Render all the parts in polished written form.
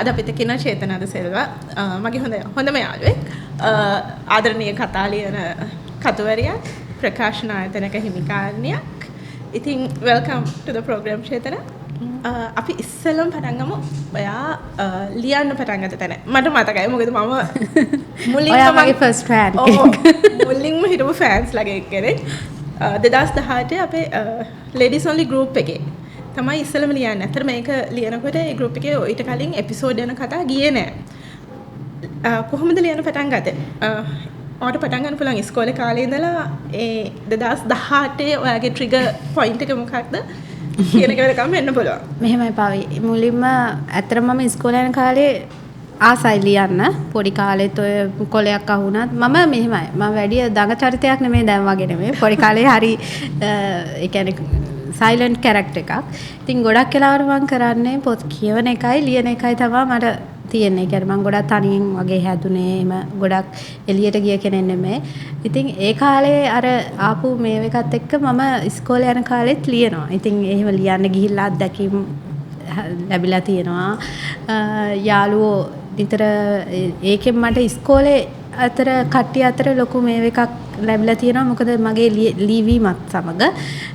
අද අපිට කියන චේතනාද සෙල්වා මගේ හොඳම යාළුවෙක් ආදරණීය කතා ලියන කතුවරියක් ප්‍රකාශන ආයතනක හිමිකාරණියක්. ඉතින් වෙල්කම් ටු ද ප්‍රෝග්‍රෑම් චේතනා. අපි ඉස්සෙල්ලම පටන් ගමු. ඔයා ලියන්න පටන් ගත්ත තැන. මට මතකයි මොකද මම ඔයා මගේ ෆස්ට් ෆෑන් කෙනෙක්. මුලින්ම හිටපු ෆෑන්ස් ලගේ කෙනෙක්. 2018 අපේ ලේඩීස් ඔන්ලි ගෲප් එකේ තමයි ඉස්සෙල්ලම ලියන්නේ. අතර මේක ලියනකොට ඒ ගෲප් එකේ ඊට කලින් එපිසෝඩ් යන කතා ගියේ නෑ. කොහොමද ලියන්න පටන් ගත්තේ? ඔයාට පටන් ගන්න පුළුවන් ඉස්කෝලේ කාලේ ඉඳලා ඒ 2018 ඔයාගේ ට්‍රිගර් පොයින්ට් එක මොකක්ද? කියන එක වෙලකම් වෙන්න පුළුවන්. මෙහෙමයි පාවි. මුලින්ම ඇත්තටම මම ඉස්කෝලේ යන කාලේ ආසයි ලියන්න. පොඩි කාලෙත් ඔය කොලයක් අහුණත් මම මෙහෙමයි. මම වැඩි දඟ චරිතයක් නෙමෙයි දැන් වගේ නෙමෙයි. පොඩි කාලේ හරි ඒ කියන්නේ සයිලන්ට් කැරක්ටර් එකක්. ඉතින් ගොඩක් වෙලාවට මම කරන්නේ පොත් කියවන එකයි ලියන එකයි තමයි මට තියෙන්නේ. ඒ කියන්නේ මම ගොඩක් තනියෙන් වගේ හැදුනේ. එම ගොඩක් එළියට ගිය කෙනෙක් නෙමෙයි. ඉතින් ඒ කාලේ අර ආපු මේවකත් එක්ක මම ඉස්කෝලේ යන කාලෙත් ලියනවා. ඉතින් එහෙම ලියන්න ගිහිල්ලා අත්දැකීම් ලැබිලා තියෙනවා. යාළුවෝ විතර ඒකෙන් මට ඉස්කෝලේ අතර කට්ටිය අතර ලොකු මේවකක් ලැබිලා තියෙනවා. මොකද මගේ ලිවීමත් සමග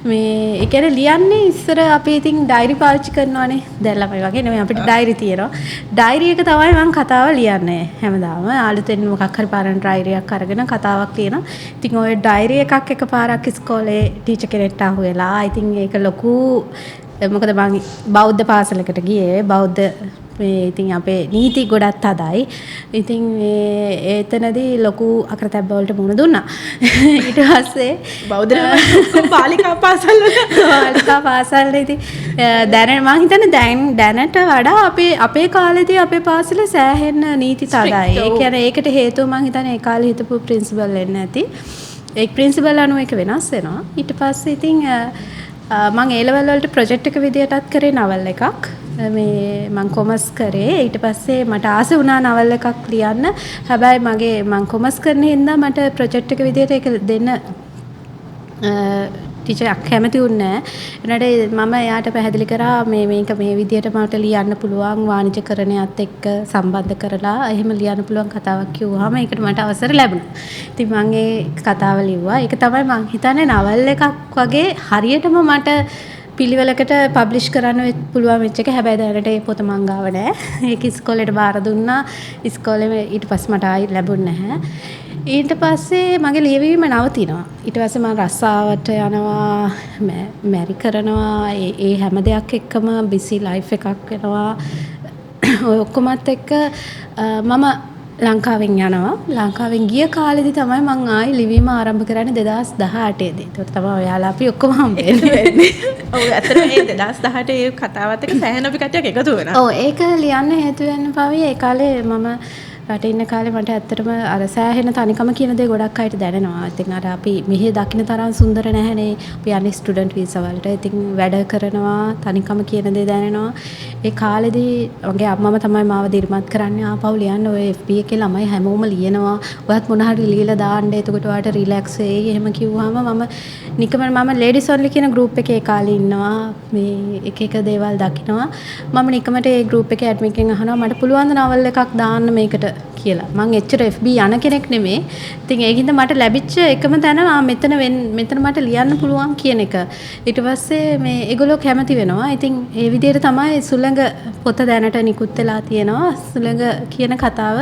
මේ ඒ කියන්නේ ලියන්නේ ඉස්සර අපි ඉතින් ඩයරි පාවිච්චි කරනවානේ. දැන් ළමයි වගේ නෙමෙයි අපිට ඩයරි තියෙනවා. ඩයරි එක තමයි මම කතාව ලියන්නේ හැමදාම. ආලුතෙන් මොකක් හරි පාරන ඩයරියක් අරගෙන කතාවක් ලියනවා. ඉතින් ওই ඩයරි එකක් එකපාරක් ඉස්කෝලේ ටීචර් කෙනෙක්ට අහුවෙලා. ඉතින් ඒක ලොකු මොකද මම බෞද්ධ පාසලකට ගියේ. බෞද්ධ මේ ඉතින් අපේ නීති ගොඩක් තදයි. ඉතින් මේ එතනදී ලොකු අකරතැබ්බ වලට මුහුණ දුන්නා. ඊට පස්සේ බෞද්ධ බාලිකා පාසල් ඉතින් දැන මම හිතන්නේ දැනට වඩා අපේ කාලේදී අපේ පාසල සෑහෙන නීති තදයි. ඒ කියන්නේ ඒකට හේතුව මම හිතන්නේ ඒ කාලේ හිටපු ප්‍රින්සිපල් වෙන්න ඇති. ඒ ප්‍රින්සිපල් අනුව එක වෙනස් වෙනවා. ඊට පස්සේ ඉතින් මම A level වලට ප්‍රොජෙක්ට් එක විදියටත් කරේ නවල් එකක්. මේ මම කොමර්ස් කරේ. ඊට පස්සේ මට ආස වුණා නවල් එකක් ලියන්න. හැබැයි මම කොමර්ස් කරන හින්දා මට ප්‍රොජෙක්ට් එක විදියට ඒක දෙන්න ටීචර් කැමති වුණේ නැහැ. ඊට මම එයාට පැහැදිලි කරා මේක මේ විදියට මට ලියන්න පුළුවන් වාණිජකරණයත් එක්ක සම්බන්ධ කරලා එහෙම ලියන්න පුළුවන් කතාවක් කිව්වහම ඒකට මට අවසර ලැබුණා. ඉතින් මම ඒ කතාව ලිව්වා. ඒක තමයි මම හිතන්නේ නවල් එකක් වගේ හරියටම මට පිළිවෙලකට පබ්ලිෂ් කරන්න පුළුවන් වෙච්ච එක. හැබැයි දැනට ඒ පොත මං ගාව නැහැ. ඒක ඉස්කෝලේට බාර දුන්නා. ඉස්කෝලේ ඊට පස්සේ මට ආයි ලැබුණ නැහැ. ඊට පස්සේ මගේ ලියවීම නවතිනවා. ඊට පස්සේ මම රස්සාවට යනවා, මැරි කරනවා. ඒ හැම දෙයක් එක්කම බිසි ලයිෆ් එකක් වෙනවා. ඔය ඔක්කොමත් එක්ක මම ලංකාවෙන් යනවා. ලංකාවෙන් ගිය කාලෙදි තමයි මම ආයි ලිවීම ආරම්භ කරන්නේ 2018 දී. ඒක තමයි ඔයාලා අපි ඔක්කොම හම්බෙන්නේ. ඔව් ඇත්තටම මේ 2018 ඒ කතාවත් එක්ක සෑහෙන අපි කට්ටියක් එකතු වෙනවා. ඔව් ඒක ලියන්න හේතු වෙන්න පාවි ඒ කාලේ මම රටේ ඉන්න කාලේ මට ඇත්තටම අර සෑහෙන තනිකම කියන දේ ගොඩක් අයට දැනෙනවා. ඉතින් අර අපි මෙහි දකින්න තරම් සුන්දර නැහැනේ. අපි යන්නේ ස්ටුඩන්ට් වීසා වලට. ඉතින් වැඩ කරනවා තනිකම කියන දේ දැනෙනවා. ඒ කාලෙදී මගේ අම්මම තමයි මාව දිරිමත් කරන්නේ. ආපහු ලියන්න ඔය FB එකේ ළමයි හැමෝම ලියනවා. ඔයත් මොන හරි ලියලා දාන්න. එතකොට ඔයාට රිලැක්ස් වෙයි. එහෙම කිව්වම මම ලේඩීස් ඔන්ලි කියන ගෲප් එකේ ඒ කාලේ ඉන්නවා. මේ එක දේවල් දකිනවා. මම නිකමට ඒ ගෲප් එකේ ඇඩ්මින් කෙනෙක් අහනවා මට පුළුවන් ද නවල් එකක් දාන්න මේකට කියලා. මම එච්චර FB යන කෙනෙක් නෙමෙයි. ඉතින් ඒකින්ද මට ලැබිච්ච එකම තැන මෙතන මට ලියන්න පුළුවන් කියන එක. ඊට පස්සේ මේ ඒගොල්ලෝ කැමති වෙනවා. ඉතින් ඒ විදිහට තමයි සුළඟ පොත දැනට නිකුත් වෙලා තියෙනවා. සුළඟ කියන කතාව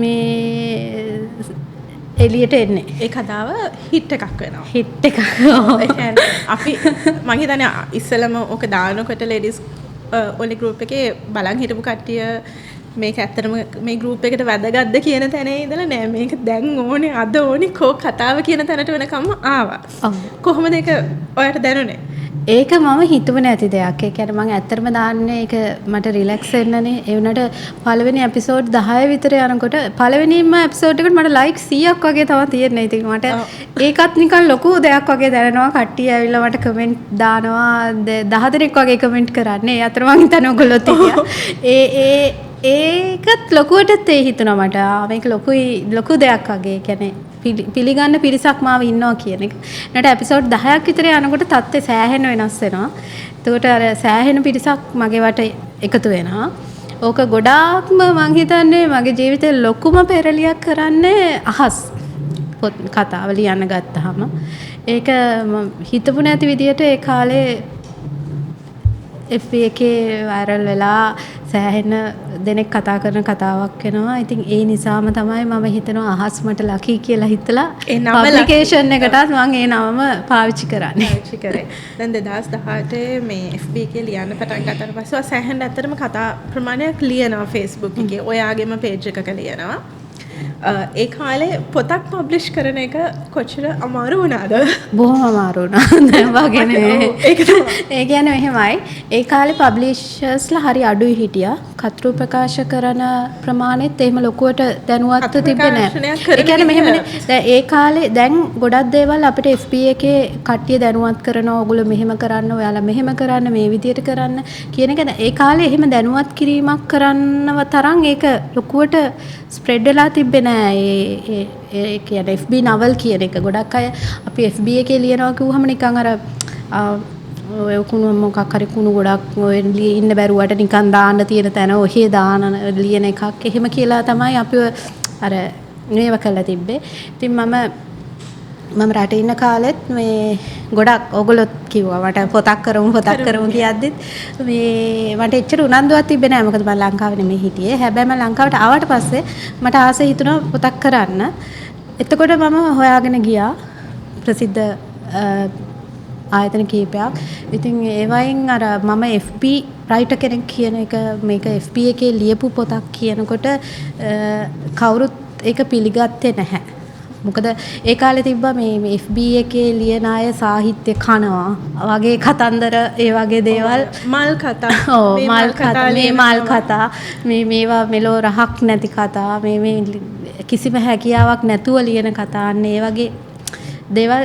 මේ එළියට එන්නේ. ඒ කතාව හිට් එකක් වෙනවා. හිට් එකක්. අපි මම හිතන්නේ ඉස්සෙල්ලම ඔක දානකොට ලේඩීස් ඔලි ගෲප් එකේ බලන් හිටපු කට්ටිය මේක ඇත්තටම මේ ගෲප් එකට වැදගත්ද කියන තැනේ ඉඳලා නෑ මේක දැන් ඕනේ අද ඕනේ කෝ කතාව කියන තැනට වෙනකම්ම ආවා. කොහොමද ඒක ඔයාලට දැනුනේ? ඒක මම හිතුවේ නැති දෙයක්. ඒ කියන්නේ මම ඇත්තටම දාන්නේ ඒක මට රිලැක්ස් වෙන්නනේ. ඒ වුණාට පළවෙනි එපිසෝඩ් 10 විතර යනකොට පළවෙනිම එපිසෝඩ් එකට මට ලයික් 100ක් වගේ තමයි තියෙන්නේ. ඉතින් මට ඒකත් නිකන් ලොකු දෙයක් වගේ දැනෙනවා. කට්ටිය ඇවිල්ලා මට කමෙන්ට් දානවා. 10 දෙනෙක් වගේ කමෙන්ට් කරන්නේ. ඒ අතර මම හිතන්නේ ඔයගොල්ලොත් හිටියා. ඒකත් ලොකුවටත් ඒ හිතුණා මට. මේක ලොකු දෙයක් වගේ. කියන්නේ පිළිගන්න පිරිසක් මාව ඉන්නවා කියන එක. ඊට එපිසෝඩ් 10ක් විතර යනකොට තත්ත්වය සෑහෙන වෙනස් වෙනවා. එතකොට අර සෑහෙන පිරිසක් මගේ වට එකතු වෙනවා. ඕක ගොඩාක්ම මං හිතන්නේ මගේ ජීවිතේ ලොකුම පෙරලියක් කරන්නේ අහස් පොත් කතාව ලියන්න ගත්තාම ඒක හිතපු නැති විදියට ඒ කාලේ FB එකේ වයිරල් වෙලා සෑහෙන දෙනෙක් කතා කරන කතාවක් වෙනවා. ඉතින් ඒ නිසාම තමයි මම හිතනවා අහස් මට ලකී කියලා හිතලා ඒ නම ඇප්ලිකේෂන් එකටත් මම ඒ නමම පාවිච්චි කරන්නේ. පාවිච්චි කරේ. දැන් 2018 මේ FB එකේ ලියන්න පටන් ගත්තට පස්සේ සෑහෙන ඇත්තටම කතා ප්‍රමාණයක් ලියනවා Facebook එකේ. ඔයාගේම page එකක ලියනවා. ඒ කාලේ පොතක් පබ්ලිෂ් කරන එක කොච්චර අමාරු වුණාද? බොහොම අමාරු වුණා. දැන් වගේ නෙවෙයි. ඒ කියන්නේ මෙහෙමයි. ඒ කාලේ පබ්ලිෂර්ස්ලා හරි අඩුයි හිටියා. කතෘ ප්‍රකාශ කරන ප්‍රමාණෙත් එහෙම ලොකුවට දැනුවත් තිබ්බේ නැහැ. ඒ කියන්නේ මෙහෙමනේ. දැන් ඒ කාලේ දැන් ගොඩක් දේවල් අපිට FB එකේ කට්ටිය දැනුවත් කරනවා. ඔයගොල්ලෝ මෙහෙම කරන්න, ඔයාලා මෙහෙම කරන්න, මේ විදියට කරන්න කියන එක ඒ කාලේ එහෙම දැනුවත් කිරීමක් කරන්නව තරම් ඒක ලොකුවට ස්ප්‍රෙඩ් වෙලා තිබ්බේ නැහැ. ඒ කියන්නේ FB නවල් කියන එක ගොඩක් අය අපි FB එකේ ලියනවා කිව්වහම නිකන් අර ඔය කුණු මොකක් හරි කුණු ගොඩක් ඔය ඉන්න බැරුවට නිකන් දාන්න තියෙන තැන ඔහේ දාන ලියන එකක් එහෙම කියලා තමයි අපි අර මේව කළා තිබ්බේ. ඉතින් මම රටේ ඉන්න කාලෙත් මේ ගොඩක් ඔයගොල්ලොත් කිව්වා මට පොතක් කරමු කියද්දිත් මේ මට එච්චර උනන්දුවක් තිබ්බේ නැහැ. මොකද මම ලංකාවේ නෙමෙයි හිටියේ. හැබැයි මම ලංකාවට ආවට පස්සේ මට ආසෙ හිතුණා පොතක් කරන්න. එතකොට මම හොයාගෙන ගියා ප්‍රසිද්ධ ආයතන කීපයක්. ඉතින් ඒ වයින් අර මම FB රයිටර් කෙනෙක් කියන එක මේක FB එකේ ලියපු පොතක් කියනකොට කවුරුත් ඒක පිළිගත්තේ නැහැ. මොකද ඒ කාලේ තිබ්බා මේ FB එකේ ලියන අය සාහිත්‍ය කනවා වගේ කතන්දර ඒ වගේ දේවල් මල් කතා මල් කතා මේවා මෙලෝ රහක් නැති කතා මේ කිසිම හැකියාවක් නැතුව ලියන කතා අන්න ඒ වගේ දේවල්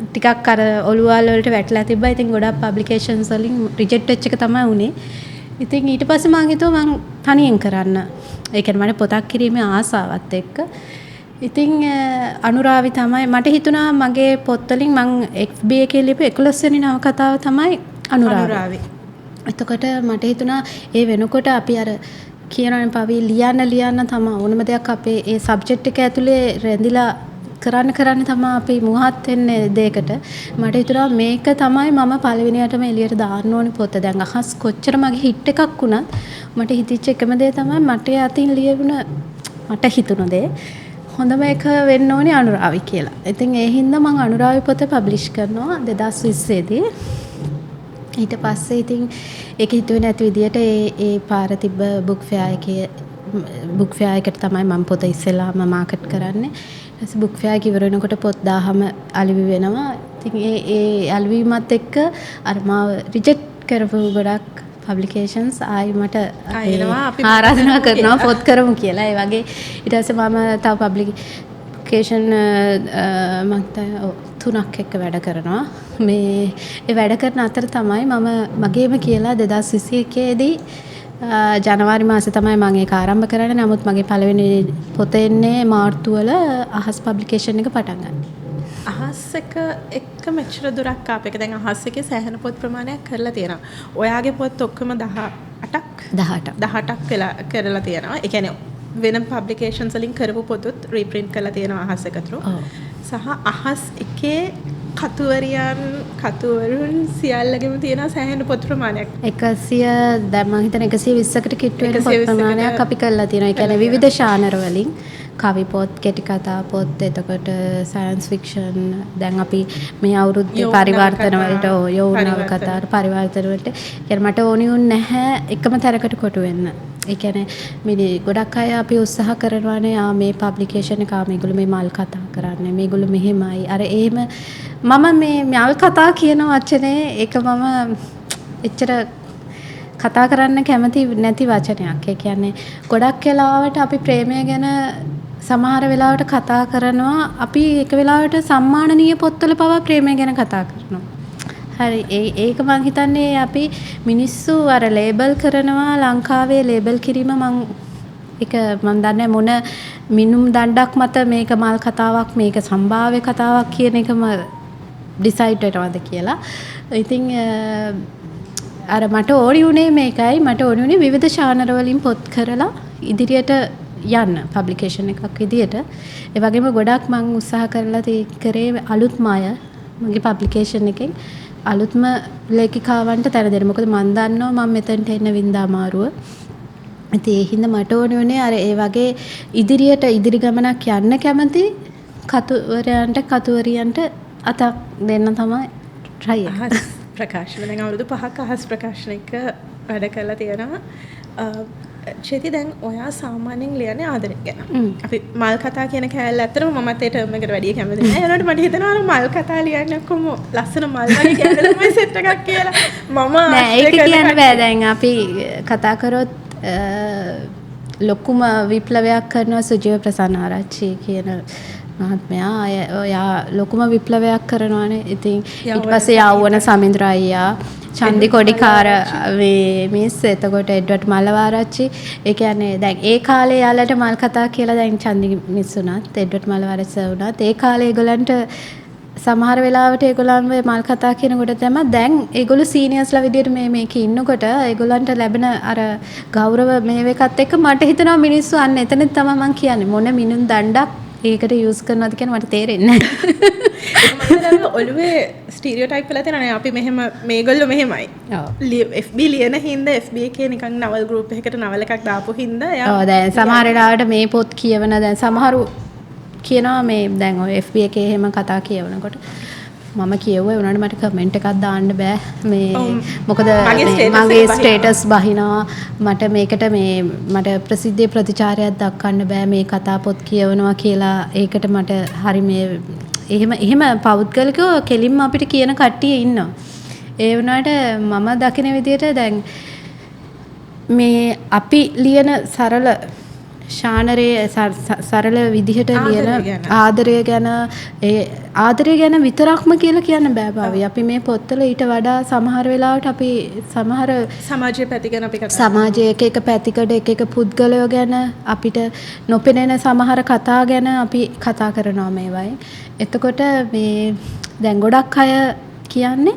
ටිකක් අර ඔළුවල් වලට වැටලා තිබ්බා. ඉතින් ගොඩක් පබ්ලිකේෂන්ස් වලින් රිජෙක්ට් වෙච්ච එක තමයි උනේ. ඉතින් ඊට පස්සේ මම හිතුවා මං තනියෙන් කරන්න. ඒ කියන්නේ මට පොතක් කිරීමේ ආසාවත් එක්ක. ඉතින් අනුරාවි තමයි මට හිතුණා මගේ පොත් වලින් මං FB එකේ ලියපු 11 වෙනි නවකතාව තමයි අනුරාවි. එතකොට මට හිතුණා ඒ වෙනකොට අපි අර කියනවනේ පවි ලියන්න තමයි ඕනම දෙයක් අපේ ඒ සබ්ජෙක්ට් එක ඇතුලේ රැඳිලා කරන්න තමයි අපි මුවහත් වෙන්නේ දෙයකට. මට හිතුණා මේක තමයි මම පළවෙනියටම එළියට දාන්න ඕනේ පොත. දැන් අහස් කොච්චර මගේ හිට් එකක් වුණත් මට හිතිච්ච එකම දේ තමයි මට අතින් ලියවුණ මට හිතුණ දේ හොඳම එක වෙන්න ඕනේ අනුරාවි කියලා. ඉතින් ඒ හින්දා මම අනුරාවි පොත පබ්ලිෂ් කරනවා 2020 දී. ඊට පස්සේ ඉතින් ඒක හිතුවේ නැති විදියට ඒ පාර තිබ්බ බුක් ෆෙයාර් එකට තමයි මම පොත ඉස්සෙල්ලාම මාකට් කරන්නේ. ඊට බුක් ෆෙයාර් එක ඉවර වෙනකොට පොත් 1000ම අලෙවි වෙනවා. ඉතින් ඒ අලෙවිමත් එක්ක අර මාව රිජෙක්ට් කරපු ගොඩක් පබ්ලිකේෂන්ස් ආයි මට ආරාධනා කරනවා පොත් කරමු කියලා. ඒ වගේ ඊට පස්සේ මම තව පබ්ලිකේෂන් තුනක් එක්ක වැඩ කරනවා. මේ ඒ වැඩ කරන අතර තමයි මම මගේම කියලා 2021 දී ජනවාරි මාසේ තමයි මම ඒක ආරම්භ කරන්නේ. නමුත් මගේ පළවෙනි පොත එන්නේ මාර්තු වල අහස් පබ්ලිකේෂන් එක පටන් ගන්න. අහස් එක මෙච්චර දුරක් ආපු එක දැන් අහස් එකේ සෑහෙන පොත් ප්‍රමාණයක් කරලා තියෙනවා. ඔයාගේ පොත් ඔක්කොම 18ක් කරලා තියෙනවා. ඒ කියන්නේ වෙන පබ්ලිකේෂන්ස් වලින් කරපු පොතුත් රීප්‍රින්ට් කරලා තියෙනවා අහස් එක through. සහ අහස් එකේ කතුවරුන් සියල්ලගෙම තියෙන සෑහෙන පොත් ප්‍රමාණයක් 100 දැන් මම හිතන 120කට කිට්ටු වෙන පොත් ප්‍රමාණයක් අපි කරලා තියෙනවා. ඒ කියන්නේ විවිධ ශානර වලින් කවි පොත්, කෙටි කතා පොත්, එතකොට සයන්ස් ෆික්ෂන් දැන් අපි මේ අවුරුද්දේ පරිවර්තන වලට යෝන කතා පරිවර්තන වලට කියන්නේ මට ඕනි වුණ නැහැ එකම තැනකට කොටු වෙන්න. ඒ කියන්නේ මේ ගොඩක් අය අපි උත්සාහ කරනවානේ මේ පබ්ලිකේෂන් එක මේගොල්ලෝ මේ මල් කතා කරන්නේ මේගොල්ලෝ මෙහෙමයි අර එහෙම මම මේ මල් කතා කියන වචනේ ඒක මම එච්චර කතා කරන්න කැමති නැති වචනයක්. ඒ කියන්නේ ගොඩක් වෙලාවට අපි ප්‍රේමය ගැන සමහර වෙලාවට කතා කරනවා අපි එක වෙලාවට සම්මානනීය පොත්වල පවා ප්‍රේමය ගැන කතා කරනවා. හරි ඒක මං හිතන්නේ අපි මිනිස්සු අර ලේබල් කරනවා ලංකාවේ ලේබල් කිරීම මං දන්නේ මොන මිනුම් දණ්ඩක් මත මේක මල් කතාවක් මේක සම්භාව්‍ය කතාවක් කියන එකම ඩිසයිඩ් වෙනවද කියලා. ඉතින් අර මට ඕනි උනේ මේකයි මට ඕනි උනේ විවිධ ශානර වලින් පොත් කරලා ඉදිරියට යන්න පබ්ලිකේෂන් එකක් විදියට. ඒ වගේම ගොඩක් මම උත්සාහ කරලා කරේ අලුත්ම අය මගේ පබ්ලිකේෂන් එකෙන් අලුත්ම ලේඛිකාවන්ට තැන දෙන්න. මොකද මම දන්නවා මම මෙතනට එන්න වින්දා අමාරුව. ඉතින් ඒ හින්දා මට ඕනේ උනේ අර ඒ වගේ ඉදිරියට ඉදිරි ගමනක් යන්න කැමති කතුවරයන්ට කතුවරියන්ට අතක් දෙන්න තමයි try එක. ප්‍රකාශන දැන් අවුරුදු 5ක් අහස් ප්‍රකාශනික වැඩ කරලා තියෙනවා. චේති දැන් ඔයා සාමාන්‍යයෙන් ලියන්නේ ආදරය ගැන. අපි මල් කතා කියන කෑල්ල ඇත්තටම මමත් ඒ ටර්ම් එකට වැඩි කැමති නෑ. ඒනොට මට හිතෙනවා මල් කතා ලියන්නේ කොහොම ලස්සන මල් වගේ කෑල්ල තමයි සෙට් එකක් කියලා. මම නෑ ඒක කියන්න බෑ. දැන් අපි කතා කරොත් ලොකුම විප්ලවයක් කරනවා සුජීව ප්‍රසන්න ආරච්චි කියන මහත්මයා. ඔයා ලොකුම විප්ලවයක් කරනවානේ. ඉතින් ඊට පස්සේ යවුවන සමින්ද්‍ර අයියා චන්දි කොඩිකාර මිස් එතකොට එඩ්වඩ් මල්ලවාරච්චි. ඒ කියන්නේ දැන් ඒ කාලේ යාලට මල් කතා කියලා දැන් චන්දි මිස් උනත් එඩ්වඩ් මල්ලවාරච්චි උනත් ඒ කාලේ ඒගොල්ලන්ට සමහර වෙලාවට ඒගොල්ලන් ඔය මල් කතා කියනකොට තමයි දැන් ඒගොල්ලෝ සීනියර්ස්ලා විදියට මේකේ ඉන්නකොට ඒගොල්ලන්ට ලැබෙන අර ගෞරව මේවකත් එක්ක මට හිතෙනවා මිනිස්සු අන්න එතන තමයි මම කියන්නේ මොන මිනුම් දණ්ඩක් ඒකට යූස් කරනවද කියන මට තේරෙන්නේ නැහැ. ඔළුවේ ස්ටීරියෝටයිප් වෙලා තියෙනනේ අපි මෙහෙම මේගොල්ලෝ මෙහෙමයි. FB ලියන හින්දා FB එකේ නිකන් නවල් ගෲප් එකකට නවල එකක් දාපු හින්දා ඔව් දැන් සමහර වෙලාවට මේ පොත් කියවන දැන් සමහරු කියනවා මේ දැන් ඔය FB එකේ එහෙම කතා කියවනකොට මම කියුවේ උනාට මට කමෙන්ට් එකක් දාන්න බෑ මේ මොකද මගේ ස්ටේටස් බහිනවා මට මේකට මේ මට ප්‍රසිද්ධියේ ප්‍රතිචාරයක් දක්වන්න බෑ මේ කතා පොත් කියවනවා කියලා ඒකට මට හරි මේ එහෙම පෞද්ගලිකව කෙලින්ම අපිට කියන කට්ටිය ඉන්නවා. ඒ වුණාට මම දකින විදිහට දැන් මේ අපි ලියන සරල ශානරයේ සරල විදිහට ලියන ආදරය ගැන විතරක්ම කියලා කියන්න බෑ භාවි. අපි මේ පොත්වල ඊට වඩා සමහර වෙලාවට අපි සමහර සමාජයේ පැති ගැන අපි කතා සමාජයේ එක පැතිකඩ එක පුද්ගලයෝ ගැන අපිට නොපෙනෙන සමහර කතා ගැන අපි කතා කරනවා මේවයි. එතකොට මේ දැන් ගොඩක් අය කියන්නේ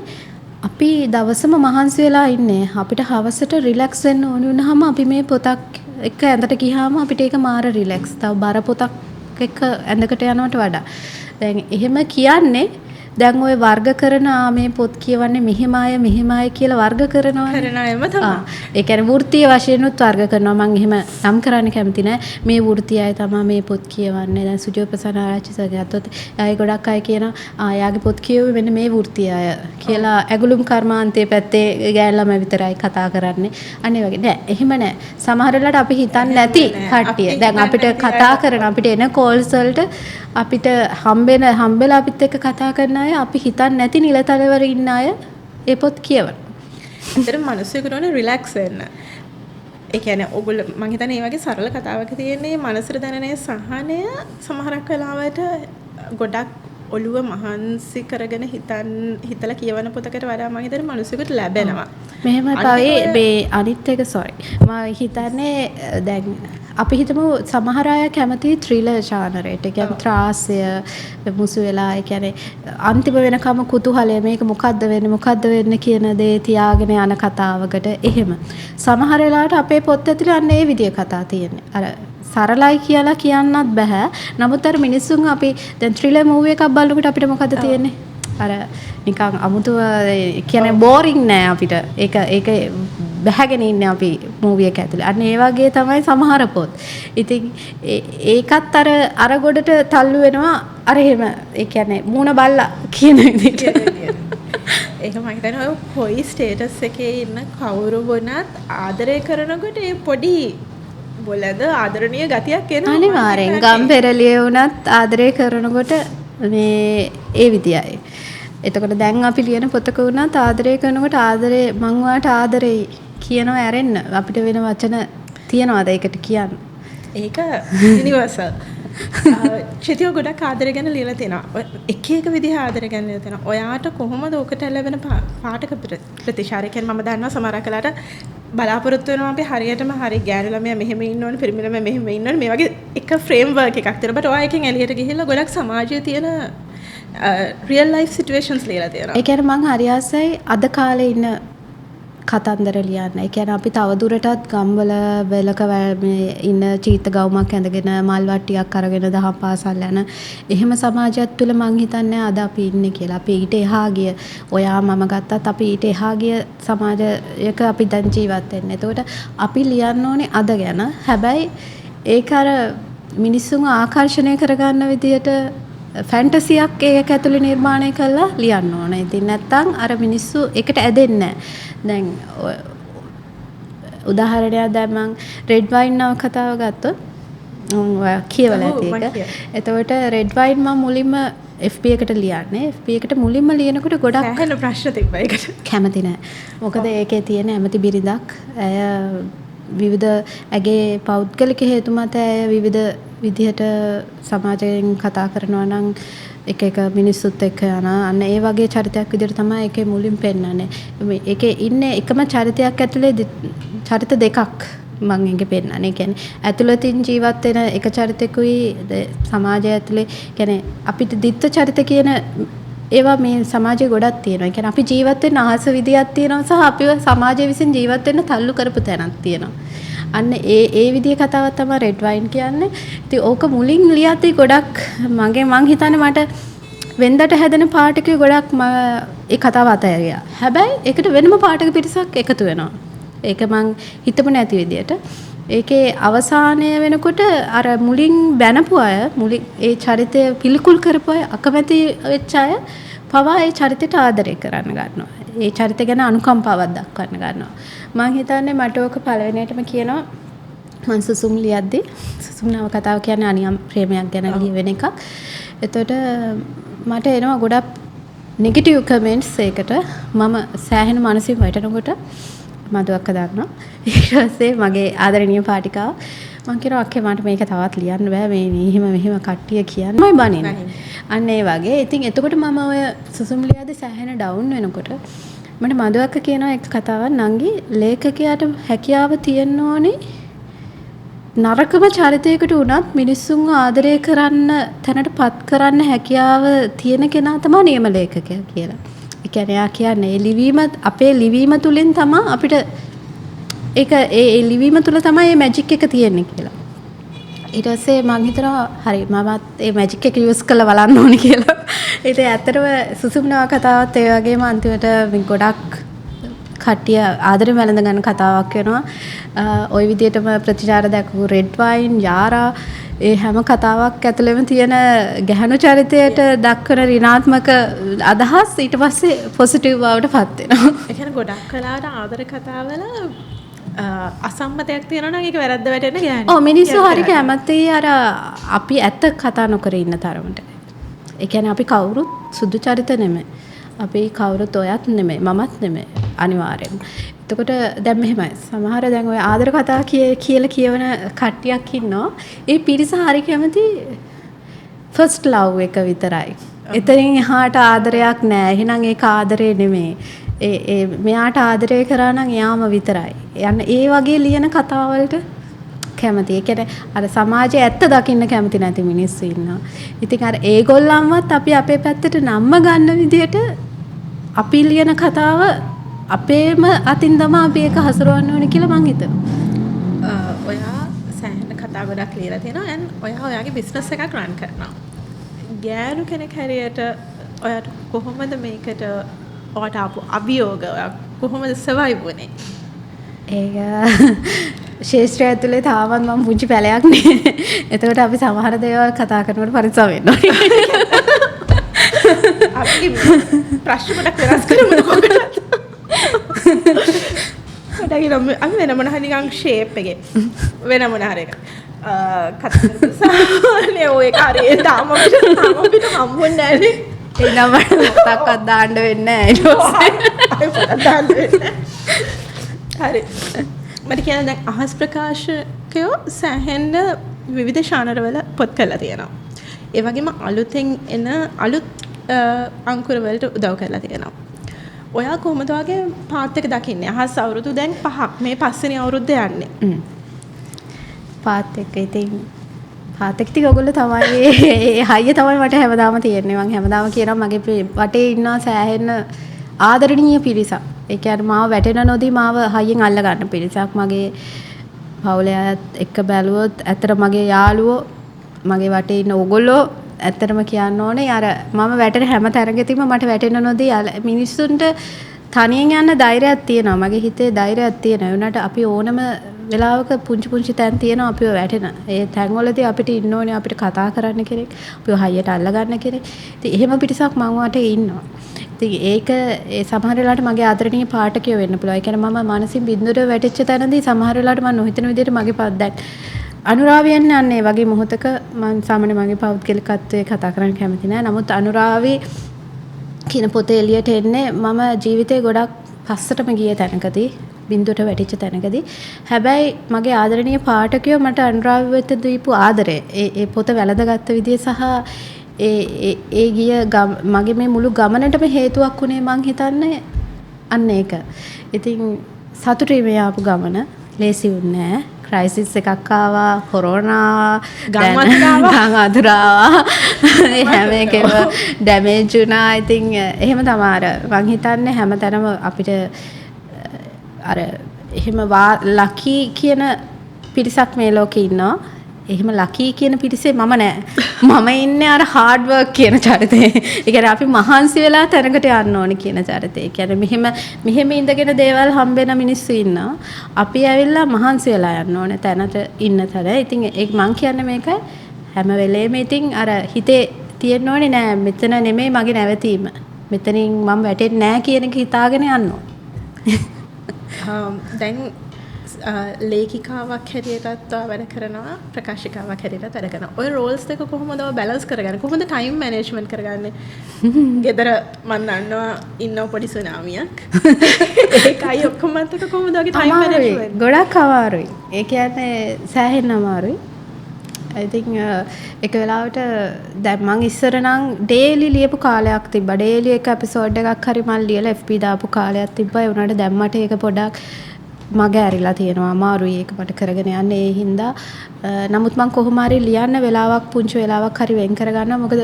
අපි දවසම මහන්සි වෙලා ඉන්නේ. අපිට හවසට රිලැක්ස් වෙන්න ඕන වුණාම අපි මේ පොතක් එක ඇඳට ගියාම අපිට ඒක මාර රිලැක්ස්. තව බර පොතක් එක්ක ඇඳකට යනවට වඩා. දැන් එහෙම කියන්නේ දැන් ওই වර්ග කරන මේ පොත් කියවන්නේ මෙහෙම අය කියලා වර්ග කරනවා. කරන අයම තමයි. ඒ කියන්නේ වෘත්තීය වශයෙන් උත් වර්ග කරනවා. මම එහෙම නම් කරන්න කැමති නෑ. මේ වෘත්තීය අය තමයි මේ පොත් කියවන්නේ. දැන් සුජීව ප්‍රසන්න ආරච්චි සර් ගත්තොත් එයාගේ ගොඩක් අය කියනවා එයාගේ පොත් කියුවේ මෙන්න මේ වෘත්තීය අය කියලා. ඇගුළුම් කර්මාන්තයේ පැත්තේ ගෑල්ලාම විතරයි කතා කරන්නේ. අනේ වගේ නෑ. එහෙම නෑ. සමහර වෙලාවට අපි හිතන්නේ නැති කට්ටිය. දැන් අපිට කතා කරන අපිට එන කෝල්ස් වලට අපිට හම්බෙලා අපිත් එක්ක කතා කරන අය අපි හිතන්නේ නැති නිලතලවල ඉන්න අය ඒ පොත් කියවන. ඇත්තටම මිනිස්සුන්ට ඕනේ රිලැක්ස් වෙන්න. ඒ කියන්නේ ඔයගොල්ලෝ මම හිතන්නේ මේ වගේ සරල කතාවක තියෙන්නේ මනසට දැනෙන සහනය සමහරක් වෙලාවට ගොඩක් ඔළුව මහන්සි කරගෙන හිතලා කියවන පොතකට වඩා මම හිතන්නේ මිනිස්සුන්ට ලැබෙනවා. මෙහෙම තමයි මේ අනිත් එක මම හිතන්නේ දැන් අපි හිතමු සමහර අය කැමති ත්‍රිලර් ජානරයට. ඒ කියන්නේ ත්‍රාසය මුසු වෙලා ඒ කියන්නේ අන්තිම වෙනකම කුතුහලය මේක මොකද්ද වෙන්නේ කියන දේ තියාගෙන යන කතාවකට එහෙම. සමහර වෙලාවට අපේ පොත් ඇතුලේ අන්න ඒ විදිය කතා තියෙන්නේ. අර සරලයි කියලා කියන්නත් බෑ. නමුත් අර මිනිස්සුන් අපි දැන් ත්‍රිලර් මූවි එකක් බලනකොට අපිට මොකද්ද තියෙන්නේ? අර නිකන් අමුතුව කියන්නේ බෝරින් නෑ අපිට. ඒක බැහැගෙන ඉන්නේ අපි මූවි එක ඇතුලේ. අන්න ඒ වගේ තමයි සමහර පොත්. ඉතින් ඒකත් අර ගොඩට තල්ලු වෙනවා. අර එහෙම ඒ කියන්නේ මූණ බල්ලා කියන විදිහට. ඒක මම හිතන්නේ ඔය කොයි ස්ටේටස් එකේ ඉන්න කවුරු වුණත් ආදරය කරනකොට ඒ පොඩි බොලද ආදරණීය ගතියක් එනවා. අනිවාර්යෙන් ගම්පෙරළිය වුණත් ආදරය කරනකොට මේ ඒ විදියයි. එතකොට දැන් අපි ලියන පොතක වුණත් ආදරය කරනකොට ආදරේ මං වාට ආදරෙයි කියනවා ඇරෙන්න අපිට වෙන වචන තියනවාද ඒකට කියන්න. ඒක යුනිවර්සල්. චිතිය ගොඩක් ආදරය ගැන ලියලා තියෙනවා. එක විදිහ ආදරය ගැන ලියලා තියෙනවා. ඔයාට කොහොමද ඔකට ලැබෙන පාඨක ප්‍රතිචාරය කියන්නේ මම දන්නවා සමහර කලාට බලාපොරොත්තු වෙනවා අපි හරියටම හරි ගෑනු ළමයා මෙහෙම ඉන්න ඕනේ පිරිමි ළමයා මෙහෙම ඉන්න ඕනේ මේ වගේ එක ෆ්‍රේම් වර්ක් එකක් තියෙනවා. බට ඔයා එකෙන් එළියට ගිහිල්ලා ගොඩක් සමාජයේ තියෙන රියල් ලයිෆ් සිටුේෂන්ස් ලියලා තියෙනවා. ඒ කියන්නේ මං හරි ආසයි අද කාලේ ඉන්න කතන්දර ලියන්න. ඒ කියන්නේ අපි තවදුරටත් ගම්වල වෙලක මේ ඉන්න චීත ගවුමක් ඇඳගෙන මල් වට්ටියක් අරගෙන දහම් පාසල් යන එහෙම සමාජයක් තුළ මං හිතන්නේ අද අපි ඉන්නේ කියලා. අපි ඊට එහා ගිය ඔයා මම ගත්තත් අපි ඊට එහා ගිය සමාජයක අපි දැන් ජීවත් වෙන්නේ. එතකොට අපි ලියන්න ඕනේ අද ගැන. හැබැයි ඒක අර මිනිස්සුන්ව ආකර්ෂණය කරගන්න විදියට ෆැන්ටසියක් ඒක ඇතුලේ නිර්මාණය කරලා ලියන්න ඕනේ. ඉතින් නැත්තම් අර මිනිස්සු එකට ඇදෙන්නේ නැහැ. දැන් උදාහරණයක් දැන් මම රෙඩ් වයින් නව කතාව ගත්තොත් ඔයා කියවලා ඇති එක. එතකොට රෙඩ් වයින් මම මුලින්ම FB එකට ලියන්නේ. FB එකට මුලින්ම ලියනකොට ගොඩක් ඇහෙන ප්‍රශ්න තිබ්බා ඒකට. කැමති නැහැ. මොකද ඒකේ තියෙන ඇමති බිරිඳක් ඇය විවිධ ඇගේ පෞද්ගලික හේතු මත ඇය විවිධ විදිහට සමාජයෙන් කතා කරනවා නම් එක එක මිනිස්සුත් එක්ක යන අන්න ඒ වගේ චරිතයක් විදිහට තමයි ඒකේ මුලින් පෙන්නන්නේ. ඒකේ ඉන්නේ එකම චරිතයක් ඇතුලේ චරිත දෙකක් මම ඒකේ පෙන්නන්නේ. කියන්නේ ඇතුළතින් ජීවත් වෙන එක චරිතෙකුයි සමාජය ඇතුලේ කියන්නේ අපිට දිත්ත චරිත කියන ඒවා මේ සමාජයේ ගොඩක් තියෙනවා. ඒ කියන්නේ අපි ජීවත් වෙන්න ආස විදියක් තියෙනවා සහ අපිව සමාජය විසින් ජීවත් වෙන්න තල්ලු කරපු තැනක් තියෙනවා. අන්න ඒ විදිහේ කතාවක් තමයි රෙඩ් වයින් කියන්නේ. ඉතින් ඕක මුලින් ලියද්දි ගොඩක් මං හිතන්නේ මට වෙන්දට හැදෙන පාඨකයෝ ගොඩක් ඒ කතාව අතහැරියා. හැබැයි ඒකට වෙනම පාඨක පිරිසක් එකතු වෙනවා. ඒක මං හිතපු නැති විදියට. ඒකේ අවසානය වෙනකොට අර මුලින් බැනපු අය මුලින් ඒ චරිතය පිළිකුල් කරපු අය අකමැති වෙච්ච අය පවා ඒ චරිතයට ආදරය කරන්න ගන්නවා. ඒ චරිතය ගැන අනුකම්පාවක් දක්වන්න ගන්නවා. මම හිතන්නේ මට ඕක පළවෙනියටම කියනවා මං සුසුම් ලියද්දි සුසුම් නව කතාව කියන්නේ අනියම් ප්‍රේමයක් ගැන ලියවෙන එකක්. එතකොට මට එනවා ගොඩක් නෙගටිව් කමෙන්ට්ස් ඒකට. මම සෑහෙන මානසික වටනකොට මදුවක්ක දානවා. ඊට පස්සේ මගේ ආදරණීය පාටිකාව මම කියනවා අක්කේ මට මේක තවත් ලියන්න බෑ මේ මෙහෙම කට්ටිය කියන්නේ මම බනින්නේ. අන්න ඒ වගේ. ඉතින් එතකොට මම ඔය සුසුම් ලියද්දි සෑහෙන ඩවුන් වෙනකොට මට මදුවක්ක කියනවා එක් කතාවක් නංගි ලේඛකයාට හැකියාව තියෙන්න ඕනේ නරකම චරිතයකට වුණත් මිනිස්සුන්ව ආදරය කරන්න තැනටපත් කරන්න හැකියාව තියෙන කෙනා තමයි නියම ලේඛකයා කියලා. ඒ කියන්නේ යා කියන්නේ ලිවීම අපේ ලිවීම තුලින් තමයි අපිට ඒක ඒ ලිවීම තුල තමයි මේ මැජික් එක තියෙන්නේ කියලා. ඊට පස්සේ මම හිතනවා හරි මමත් මේ මැජික් එක යූස් කරලා බලන්න ඕනේ කියලා. ඉතින් ඇත්තටම සුසුම්නවා කතාවත් ඒ වගේම අන්තිමට ගොඩක් කට්ටිය ආදරෙන් වැළඳ ගන්න කතාවක් වෙනවා. ওই විදිහටම ප්‍රතිචාර දක්වපු රෙඩ් වයින් යාරා ඒ හැම කතාවක් ඇතුළෙම තියෙන ගැහණු චරිතයට දක්වන ඍණාත්මක අදහස් ඊට පස්සේ පොසිටිව් බවට පත් වෙනවා. ඒ කියන්නේ ගොඩක් කලාවට ආදර කතාවල අසම්මතයක් තියෙනවා නම් ඒක වැරද්ද වැටෙන්න ගෑනේ. ඔව් මිනිස්සු හරි කැමතියි අර අපි ඇත්ත කතා නොකර ඉන්න තරමට. ඒ කියන්නේ අපි කවුරුත් සුදු චරිත නෙමෙයි. අපි කවුරුත් ඔයත් නෙමෙයි මමත් නෙමෙයි අනිවාර්යෙන්ම. එතකොට දැන් මෙහෙමයි. සමහර දැන් ඔය ආදර කතා කියලා කියවන කට්ටියක් ඉන්නවා. ඒ පිරිස හරි කැමති ෆස්ට් ලව් එක විතරයි. එතනින් එහාට ආදරයක් නැහැ. එහෙනම් ඒක ආදරේ නෙමෙයි. ඒ මෙයාට ආදරය කරා නම් එයාම විතරයි. යන්න ඒ වගේ ලියන කතාවලට කැමති. ඒ කියන්නේ අර සමාජයේ ඇත්ත දකින්න කැමති නැති මිනිස්සු ඉන්නවා. ඉතින් අර ඒගොල්ලන්වත් අපි අපේ පැත්තට නම්ම ගන්න විදියට අපි ලියන කතාව අපේම අතින් තමයි අපි ඒක හසුරවන්න ඕනේ කියලා මං හිතනවා. ඔයා සෑහෙන කතා ගොඩක් ලියලා තියෙනවා. and ඔයා ඔයාගේ බිස්නස් එකක් රන් කරනවා. ගෑනු කෙනෙක් හැරියට ඔයාට කොහොමද මේකට ඔයාට ආපු අභියෝග ඔයා කොහොමද සර්වයිව් වුනේ? ඒක ශේෂ්ත්‍රය ඇතුලේ තාමත් මම පුංචි පැලයක් නේ. එතකොට අපි සමහර දේවල් කතා කරනකොට පරිස්සම් වෙන්න ඕනේ. අපි ප්‍රශ්න ගොඩක් වෙනස් කරමු කොහොමද? අපි වෙන මොන හරි නිකන් ෂේප් එකේ වෙන මොන හරි එකක් කතා කරලා ඔය කාර්යය තාම අපිට හම්බුන්නේ නැහැ. ඒ නම මොකක්වත් දාන්න වෙන්නේ නැහැ. හරි. මට කියන්න දැන් අහස් ප්‍රකාශකයෝ සෑහෙන්න විවිධ ශානරවල පොත් කරලා තියෙනවා. ඒ වගේම අලුතෙන් එන අලුත් අංකුරවලට උදව් කරලා තියෙනවා. ඔයා කොහොමද වගේ පාත් එක දකින්නේ? අහස් අවුරුදු දැන් 5ක් මේ පස්වෙනි අවුරුද්ද යන්නේ. පාත් එක ඉතින් පාත් එක ටික ඔයගොල්ලෝ තමයි ඒ හයිය තමයි මට හැමදාම තියෙන්නේ. මම හැමදාම කියනවා මගේ වටේ ඉන්නවා සෑහෙන ආදරණීය පිරිසක්. ඒ කියන්නේ මාව වැටෙන නොදී මාව හයියෙන් අල්ල ගන්න පිරිසක් මගේ පවුලයත් එක්ක බැලුවොත් ඇත්තට මගේ යාළුවෝ මගේ වටේ ඉන්න ඕගොල්ලෝ ඇත්තටම කියන්න ඕනේ අර මම වැටෙන හැම තැනකදීම මට වැටෙන නොදී මිනිස්සුන්ට තනියෙන් යන්න ධෛර්යයක් තියෙනවා. මගේ හිතේ ධෛර්යයක් තියෙනවා. ඒ වුණාට අපි ඕනම වෙලාවක පුංචි තැන් තියෙනවා අපිව වැටෙන. ඒ තැන්වලදී අපිට ඉන්න ඕනේ අපිට කතා කරන්න කෙනෙක්, අපිව හයියට අල්ල ගන්න කෙනෙක්. ඉතින් එහෙම පිටසක් මම වටේ ඉන්නවා. ඉතින් ඒක ඒ සමහර වෙලාවට මගේ ආදරණීය පාඨකයෝ වෙන්න පුළුවන්. ඒ කියන්නේ මම මානසික බින්දුවට වැටෙච්ච තැනදී සමහර වෙලාවට මම නොහිතන විදිහට මගේ පද දැන් අනුරාවියන් යන්නේ වගේ මොහොතක මම සාමාන්‍ය මගේ පෞද්ගලිකත්වයේ කතා කරන්න කැමති නෑ. නමුත් අනුරාවි කියන පොතේ එළියට එන්නේ මම ජීවිතේ ගොඩක් පස්සටම ගිය තැනකදී බින්දුවට වැටිච්ච තැනකදී. හැබැයි මගේ ආදරණීය පාඨකයෝ මට අනුරාවි වෙත දීපු ආදරය ඒ පොත වැළඳගත්ත විදිය සහ ඒ ගිය මගේ මේ මුළු ගමනටම හේතුවක් වුණේ මං හිතන්නේ අන්න ඒක. ඉතින් සතුටුයි මේ ආපු ගමන. ලේසි වුණේ නෑ. ක්‍රයිසිස් එකක් ආවා, කොරෝනා ගම් අතුරාවා. හැම එකම ඩැමේජ් වුණා. ඉතින් එහෙම තමයි මං හිතන්නේ හැමතැනම අපිට අර එහෙම ලකී කියන පිරිසක් මේ ලෝකේ ඉන්නවා. එහෙම ලකී කියන පිරිසේ මම නෑ. මම ඉන්නේ අර හાર્ඩ් වර්ක් කියන චරිතේ. ඒ කියන්නේ අපි මහන්සි වෙලා තැනකට යන්න ඕනේ කියන චරිතේ. ඒ කියන්නේ මෙහෙම ඉඳගෙන දේවල් හම්බෙන මිනිස්සු ඉන්නවා. අපි ඇවිල්ලා මහන්සි වෙලා යන්න ඕනේ තැනට ඉන්න තැන. ඉතින් ඒක මං කියන්නේ මේක හැම වෙලේම ඉතින් අර හිතේ තියෙන්න ඕනේ නෑ මෙතන නෙමෙයි මගේ නැවතීම. මෙතනින් මම වැටෙන්නේ නෑ කියන එක හිතාගෙන යන්න ඕනේ. දැන් ලේඛිකාවක් හැටියටත් වැඩ කරනවා, ප්‍රකාශිකාවක් හැටියටත් වැඩ කරනවා. ඔය රෝල්ස් දෙක කොහොමද බැලන්ස් කරගන්නේ? කොහොමද ටයිම් මැනේජ්මන්ට් කරගන්නේ? ගෙදර මම දන්නවා ඉන්න පොඩි සුනාමියක්. ඒකයි ඔක්කොම අතක කොහොමද ඔගේ ටයිම් මැනේජ්මන්ට්? ගොඩක් අමාරුයි. ඒ කියන්නේ සෑහෙන්න අමාරුයි. I think එක වෙලාවට දැන් මං ඉස්සර නම් ඩේලි ලියපු කාලයක් තිබ්බා. ඩේලි එක එපිසෝඩ් එකක් හරි මං ලියලා FB දාපු කාලයක් තිබ්බා. ඒ වුණාට දැන් මට ඒක පොඩක් මග ඇරිලා තියෙනවා. අමාරුයි ඒක මට කරගෙන යන්න. ඒ හින්දා නමුත් මං කොහොම හරි ලියන්න වෙලාවක් පුංචි වෙලාවක් හරි වෙන් කරගන්නවා. මොකද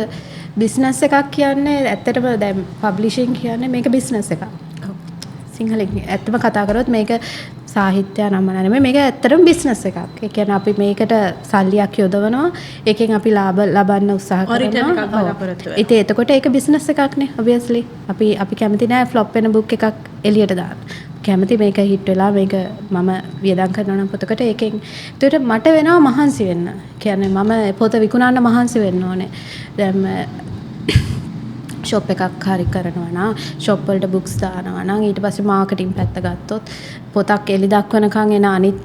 බිස්නස් එකක් කියන්නේ ඇත්තටම දැන් පබ්ලිෂින් කියන්නේ මේක බිස්නස් එකක්. සිංහලෙන් ඇත්තම කතා කරොත් මේක සාහිත්‍ය නම නෙමෙයි මේක ඇත්තටම බිස්නස් එකක්. ඒ කියන්නේ අපි මේකට සල්ලියක් යොදවනවා. ඒකෙන් අපි ලාභ ලබන්න උත්සාහ කරනවා. ඉතින් එතකොට ඒක බිස්නස් එකක්නේ obviously. අපි කැමති නෑ ෆ්ලොප් වෙන බුක් එකක් එළියට දාන්න. කැමති මේක හිට් වෙලා මේක මම වියදම් කරනවා නම් පොතකට ඒකෙන් ඒකට මට වෙනවා මහන්සි වෙන්න. කියන්නේ මම පොත විකුණන්න මහන්සි වෙන්න ඕනේ. දැන් ෂොප් එකක් හරි කරනවා නම් ෂොප් වලට බුක්ස් දානවා නම් ඊට පස්සේ මාකටිං පැත්ත ගත්තොත් පොතක් එලි දක්වනකන් එන අනිත්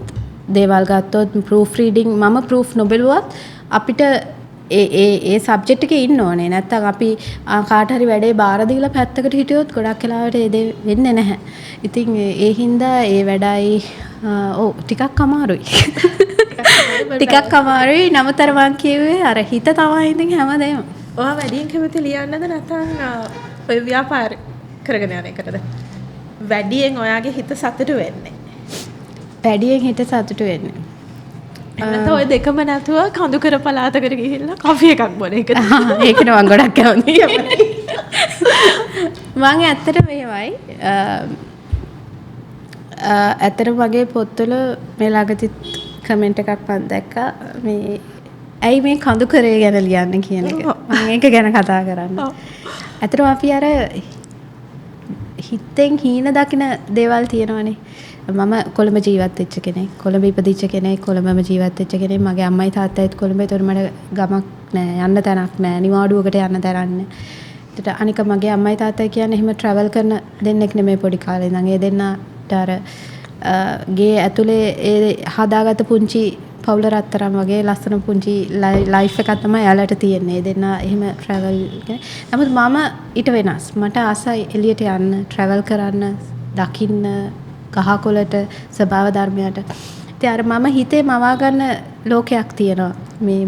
දේවල් ගත්තොත් ප්‍රූෆ් රීඩින් මම ප්‍රූෆ් නොබැලුවත් අපිට ඒ සබ්ජෙක්ට් එකේ ඉන්න ඕනේ. නැත්තම් අපි කාට හරි වැඩේ බාර දීලා පැත්තකට හිටියොත් ගොඩක් වෙලාවට ඒ දේ වෙන්නේ නැහැ. ඉතින් ඒ හින්දා ඒ වැඩයි ටිකක් අමාරුයි. ටිකක් අමාරුයි. නමුත් අර මං කිව්වේ අර හිත තමයි ඉතින් හැමදේම. ඔයා වැඩියෙන් කැමති ලියන්නද නැත්නම් ඔය ව්‍යාපාර කරගෙන යන එකටද? වැඩියෙන් ඔයාගේ හිත සතුටු වෙන්නේ? වැඩියෙන් හිත සතුටු වෙන්නේ. නැත්නම් ඔය දෙකම නැතුව කඳුකර පළාතකට ගිහිල්ලා කොෆි එකක් බොන එකද? ඒකට මම ගොඩක් කැමතියි. මම ඇත්තට මෙහෙමයි. ඇත්තට මගේ පොත්වල මේ ළඟදී කමෙන්ට් එකක් මම දැක්කා මේ ඇයි මේ කඳුකරේ ගැන ලියන්න කියන එක. මම ඒක ගැන කතා කරන්න. ඇත්තටම අපි අර හිතෙන් හීන දකින දේවල් තියෙනවනේ. මම කොළඹ ජීවත් වෙච්ච කෙනෙක්. කොළඹ ඉපදිච්ච කෙනෙක්. කොළඹම ජීවත් වෙච්ච කෙනෙක්. මගේ අම්මයි තාත්තයිත් කොළඹ. ඒතර මට ගමක් නෑ. යන්න තැනක් නෑ. නිවාඩුවකට යන්න තැනක් නෑ. ඒකට අනික මගේ අම්මයි තාත්තයි කියන්නේ එහෙම ට්‍රැවල් කරන දෙන්නෙක් නෙමෙයි පොඩි කාලේ ඉඳන්. ඒ දෙන්නට අර ගේ ඇතුලේ ඒ හදාගත්ත පුංචි පවුල රත්තරන් වගේ ලස්සන පුංචි ලයිෆ් එකක් තමයි යාළට තියෙන්නේ. ඒ දෙන්න එහෙම ට්‍රැවල් කියන්නේ. නමුත් මම ඊට වෙනස්. මට ආසයි එළියට යන්න, ට්‍රැවල් කරන්න, දකින්න ගහකොළට ස්වභාව ධර්මයට. ඉතින් අර මම හිතේ මවා ගන්න ලෝකයක් තියෙනවා.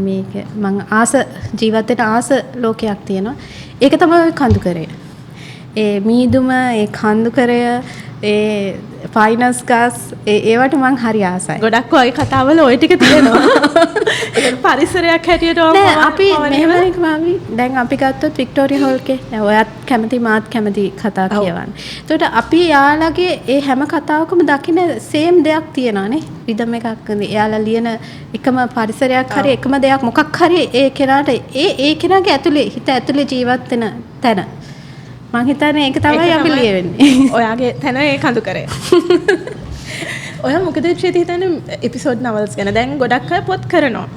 මේක මං ආස ජීවත් වෙන ආස ලෝකයක් තියෙනවා. ඒක තමයි කඳුකරය. ඒ මීදුම ඒ කඳුකරය ඒ ෆයිනස් ගස් ඒවට මං හරි ආසයි. ගොඩක් ඔය කතාවල ඔය ටික තියෙනවා. ඒක පරිසරයක් හැටියට නෑ අපි මෙහෙම මාවි දැන් අපි ගත්තොත් වික්ටෝරියා හෝල් එකේ දැන් ඔයත් කැමති මාත් කැමති කතා කියවන්න. ඒකට අපි යාළගේ ඒ හැම කතාවකම දකින සේම් දෙයක් තියෙනවානේ. රිදම් එකක් එයාලා ලියන එකම පරිසරයක් හරි එකම දෙයක් මොකක් හරි ඒ කෙනාට ඒ කෙනාගේ ඇතුලේ හිත ඇතුලේ ජීවත් වෙන තැන මං හිතන්නේ ඒක තමයි අපි ලියවෙන්නේ. ඔයාගේ තැන ඒ කඳු කරේ. ඔයා මොකද හිතන්නේ එපිසෝඩ් නවල්ස් ගැන? දැන් ගොඩක් අය පොත් කරනවා.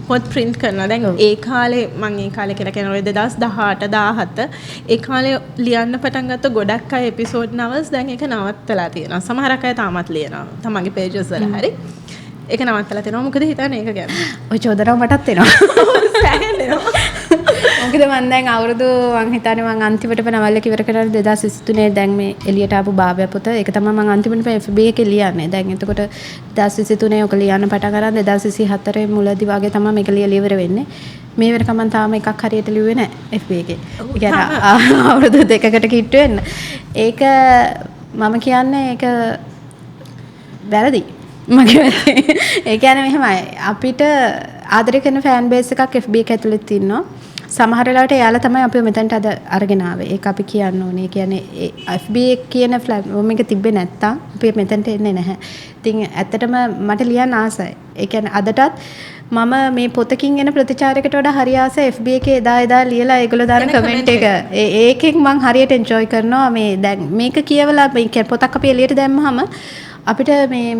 පොත් print කරනවා. දැන් ඒ කාලේ මං ඒ කාලේ කියලා කියනවා 2018 17 ඒ කාලේ ලියන්න පටන් ගත්ත ගොඩක් අය එපිසෝඩ් නවල්ස් දැන් ඒක නවත්තලා තියෙනවා. සමහරක් අය තාමත් ලියනවා. තමන්ගේ pages වල හරි. ඒක නවත්තලා තියෙනවා. මොකද හිතන්නේ ඒක ගැන? ඔය චෝදනාව මටත් එනවා. සෑහෙනවා. මොකද මම දැන් අවුරුදු මං හිතන්නේ මං අන්තිමටම නවල ඉවර කරලා 2023 දැන් මේ එළියට ආපු බාබය පොත ඒක තමයි මං අන්තිමටම FB එකේ ලියන්නේ. දැන් එතකොට 2023 ඔක ලියන්න පටන් ගන්න 2024 මුලදී වගේ තමයි මේක ලියලා ඉවර වෙන්නේ. මේ වෙනකම් මම තාම එකක් හරියට ලිව්වේ නැහැ FB එකේ. ඒ කියන්නේ අවුරුදු දෙකකට කිට්ටු වෙන්න. ඒක මම කියන්නේ ඒක වැරදි. මගේ ඒ කියන්නේ මෙහෙමයි අපිට ආදරය කරන ෆෑන් බේස් එකක් FB එක ඇතුළේ තියෙනවා. සමහර වෙලාවට එයාලා තමයි අපි මෙතනට අද අරගෙන ආවේ. ඒක අපි කියන්න ඕනේ. ඒ කියන්නේ FB එක කියන platform එක තිබ්බේ නැත්තම් අපි මෙතනට එන්නේ නැහැ. ඉතින් ඇත්තටම මට ලියන්න ආසයි. ඒ කියන්නේ අදටත් මම මේ පොතකින් එන ප්‍රතිචාරයකට වඩා හරි ආසයි FB එකේ එදා ලියලා ඒගොල්ලෝ දාන කමෙන්ට් එක. ඒකෙන් මම හරියට එන්ජොයි කරනවා. මේ දැන් මේක කියවලා මේ පොතක් අපි එළියට දැම්මහම අපිට මේ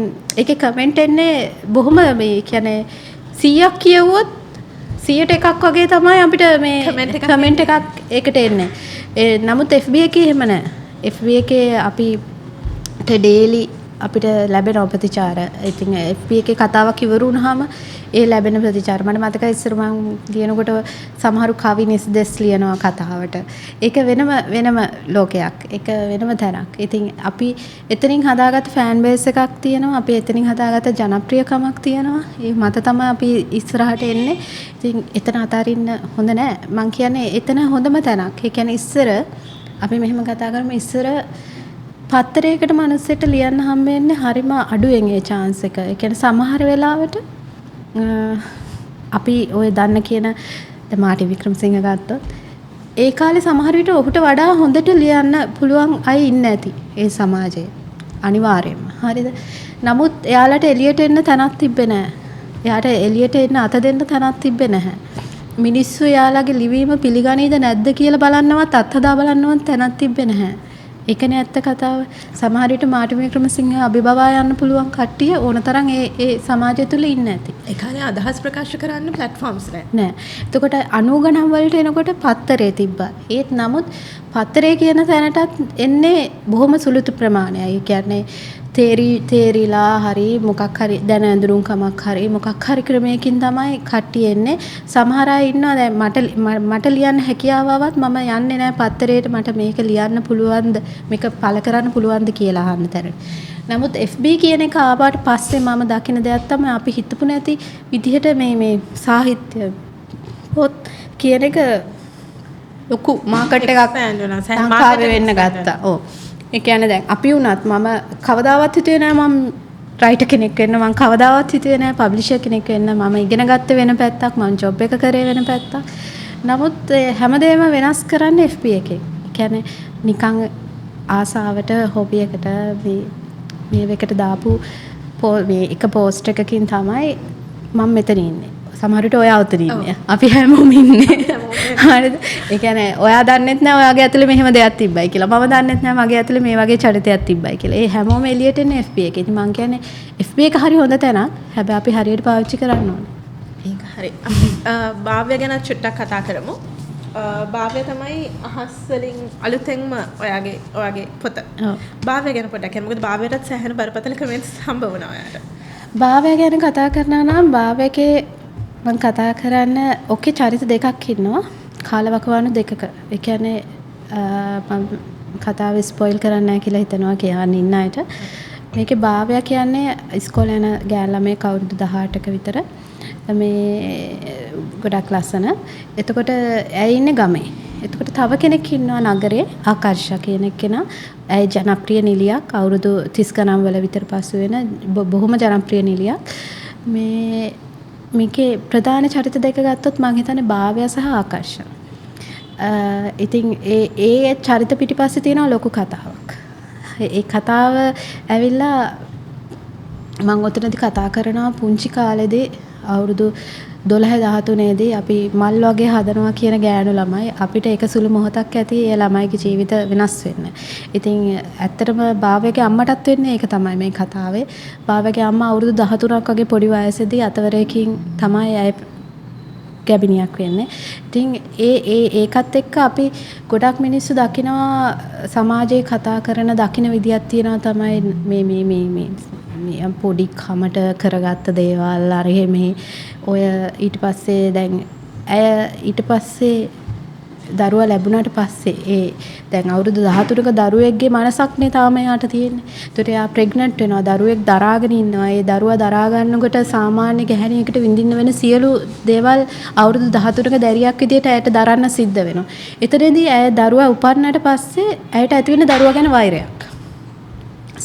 ඒකේ කමෙන්ට් එන්නේ බොහොම මේ කියන්නේ 100ක් කියවුවොත් 100ට එකක් වගේ තමයි අපිට මේ කමෙන්ට් එකක් ඒකට එන්නේ. නමුත් FB එකේ එහෙම නැහැ. FB එකේ අපිට ඩේලි අපිට ලැබෙන ප්‍රතිචාර. ඉතින් FB එකේ කතාවක් ඉවර වුණාම ඒ ලැබෙන ප්‍රතිචාර මට මතකයි ඉස්සර මම ලියනකොට සමහරු කවි නිස්දෙස් ලියනවා කතාවට. ඒක වෙනම ලෝකයක්. ඒක වෙනම තැනක්. ඉතින් අපි එතනින් හදාගත්ත ෆෑන් බේස් එකක් තියෙනවා. අපි එතනින් හදාගත්ත ජනප්‍රියකමක් තියෙනවා. ඒ මත තමයි අපි ඉස්සරහට එන්නේ. ඉතින් එතන අතාරින්න හොඳ නෑ. මං කියන්නේ එතන හොඳම තැනක්. ඒ කියන්නේ ඉස්සර අපි මෙහෙම කතා කරමු ඉස්සර පත්තරයකට මනුස්සෙට ලියන්න හම්බ වෙන්නේ හරිම අඩුවෙන් ඒ chance එක. ඒ කියන්නේ සමහර වෙලාවට අපි ඔය දන්න කියන මාටි වික්‍රමසිංහ ගත්තොත් ඒ කාලේ සමහර විට ඔහුට වඩා හොඳට ලියන්න පුළුවන් අය ඉන්න ඇති ඒ සමාජයේ අනිවාර්යයෙන්ම. හරිද? නමුත් එයාලට එළියට එන්න තැනක් තිබ්බේ නැහැ. එයාට එළියට එන්න අත දෙන්න තැනක් තිබ්බේ නැහැ. මිනිස්සු එයාලගේ ලිවීම පිළිගනීද නැද්ද කියලා බලන්නවත් අත්හදා බලන්නවත් තැනක් තිබ්බේ නැහැ. ඒකනේ ඇත්ත කතාව. සමහර විට මාටි වික්‍රමසිංහ අභිබවා යන්න පුළුවන් කට්ටිය ඕනතරම් ඒ සමාජය තුල ඉන්න ඇති. ඒ කාලේ අදහස් ප්‍රකාශ කරන්න platforms නෑ. එතකොට 90 ගණන් වලට එනකොට පත්තරේ තිබ්බා. ඒත් නමුත් පත්තරේ කියන තැනටත් එන්නේ බොහොම සුළුතු ප්‍රමාණයයි. ඒ කියන්නේ තේරිලා හරි මොකක් හරි දැන ඇඳුරුම්කමක් හරි මොකක් හරි ක්‍රමයකින් තමයි කට්ටිය එන්නේ. සමහර අය ඉන්නවා දැන් මට ලියන්න හැකියාවවත් මම යන්නේ නැහැ පත්තරේට මට මේක ලියන්න පුළුවන්ද මේක පළ කරන්න පුළුවන්ද කියලා අහන්න තරම්. නමුත් FB කියන එක ආවට පස්සේ මම දකින දෙයක් තමයි අපි හිතපු නැති විදිහට මේ සාහිත්‍ය පොත් කියන එක ලොකු මාකට් එකක් ලංකාවේ වෙන්න ගත්තා. ඔව්. ඒ කියන්නේ දැන් අපි වුණත් මම කවදාවත් හිතුවේ නෑ මම රයිටර් කෙනෙක් වෙන්න මම කවදාවත් හිතුවේ නෑ පබ්ලිෂර් කෙනෙක් වෙන්න මම ඉගෙන ගත්ත වෙන පැත්තක් මම ජොබ් එක කරේ වෙන පැත්තක්. නමුත් හැමදේම වෙනස් කරන්නේ FB එකෙන්. ඒ කියන්නේ නිකන් ආසාවට හොබි එකට මේ වෙකට දාපු මේ එක පෝස්ට් එකකින් තමයි මම මෙතන ඉන්නේ. සමහර විට ඔයා උතන ඉන්නේ. අපි හැමෝම ඉන්නේ. හරිද? ඒ කියන්නේ ඔයා දන්නෙත් නෑ ඔයාගේ ඇතුලේ මෙහෙම දෙයක් තිබ්බයි කියලා. මම දන්නෙත් නෑ මගේ ඇතුලේ මේ වගේ චරිතයක් තිබ්බයි කියලා. ඒ හැමෝම එළියට එන්නේ FB එකේ. ඉතින් මම කියන්නේ FB එක හරි හොඳ තැනක්. හැබැයි අපි හරියට පාවිච්චි කරන්න ඕනේ. ඒක හරි. අපි භාව්‍ය ගැන චුට්ටක් කතා කරමු. භාව්‍ය තමයි අහස් වලින් අලුතෙන්ම ඔයාගේ පොත. ඔව්. භාව්‍ය ගැන පොඩ්ඩක් කියන්න. මොකද භාව්‍යටත් සෑහෙන බරපතල කමෙන්ට්ස් හම්බ වුණා ඔයාට. භාව්‍ය ගැන කතා කරනවා නම් භාව්‍යගේ මම කතා කරන්න ඔකේ චරිත දෙකක් ඉන්නවා. කාලවකවානු දෙකක. ඒ කියන්නේ මම කතාව ස්පොයිල් කරන්න නැහැ කියලා හිතනවා කියන්න ඉන්න අයට. මේකේ භාව්‍ය කියන්නේ ඉස්කෝලේ යන ගෑන් ළමයෙක් අවුරුදු 18ක විතර. මේ ගොඩක් ලස්සන. එතකොට ඇය ඉන්නේ ගමේ. එතකොට තව කෙනෙක් ඉන්නවා නගරේ ආකර්ෂා කියන කෙනා. ඇය ජනප්‍රිය නිලියක් අවුරුදු 30 ගණන් වල විතර පසු වෙන බොහොම ජනප්‍රිය නිලියක්. මේකේ ප්‍රධාන චරිත දෙක ගත්තොත් මම හිතන්නේ භාව්‍ය සහ ආකර්ෂා. ඉතින් ඒ චරිත පිටිපස්සේ තියෙන ලොකු කතාවක්. ඒ කතාව ඇවිල්ලා මම ඔතනදී කතා කරනවා පුංචි කාලේදී අවුරුදු 12-13 දී අපි මල් වගේ හදනවා කියන ගෑනු ළමයි අපිට ඒක සුළු මොහොතක් ඇති ඒ ළමයිගේ ජීවිත වෙනස් වෙන්න. ඉතින් ඇත්තටම භාව්‍යගේ අම්මටත් වෙන්නේ ඒක තමයි මේ කතාවේ. භාව්‍යගේ අම්මා අවුරුදු 13ක් වගේ පොඩි වයසේදී අතවරයකින් තමයි ඇය ගැබිනියක් වෙන්නේ. ඉතින් ඒකත් එක්ක අපි ගොඩක් මිනිස්සු දකිනවා සමාජයේ කතා කරන දකින්න විදියක් තියෙනවා තමයි මේ පොඩි කමට කරගත්ත දේවල් අර මේ ඔය ඊට පස්සේ දැන් ඇය ඊට පස්සේ දරුවා ලැබුණාට පස්සේ දැන් අවුරුදු 13ක දරුවෙක්ගේ මනසක්නේ තාම එයාට තියෙන්නේ. ඒතකොට එයා ප්‍රෙග්නන්ට් වෙනවා. දරුවෙක් දරාගෙන ඉන්නවා. ඒ දරුවා දරා ගන්නකොට සාමාන්‍ය ගැහණියකට විඳින්න වෙන සියලු දේවල් අවුරුදු 13ක දැරියක් විදියට ඇයට දරන්න සිද්ධ වෙනවා. එතනදී ඇය දරුවා උපන්නට පස්සේ ඇයට ඇති වෙන දරුවා ගැන වෛරයක්.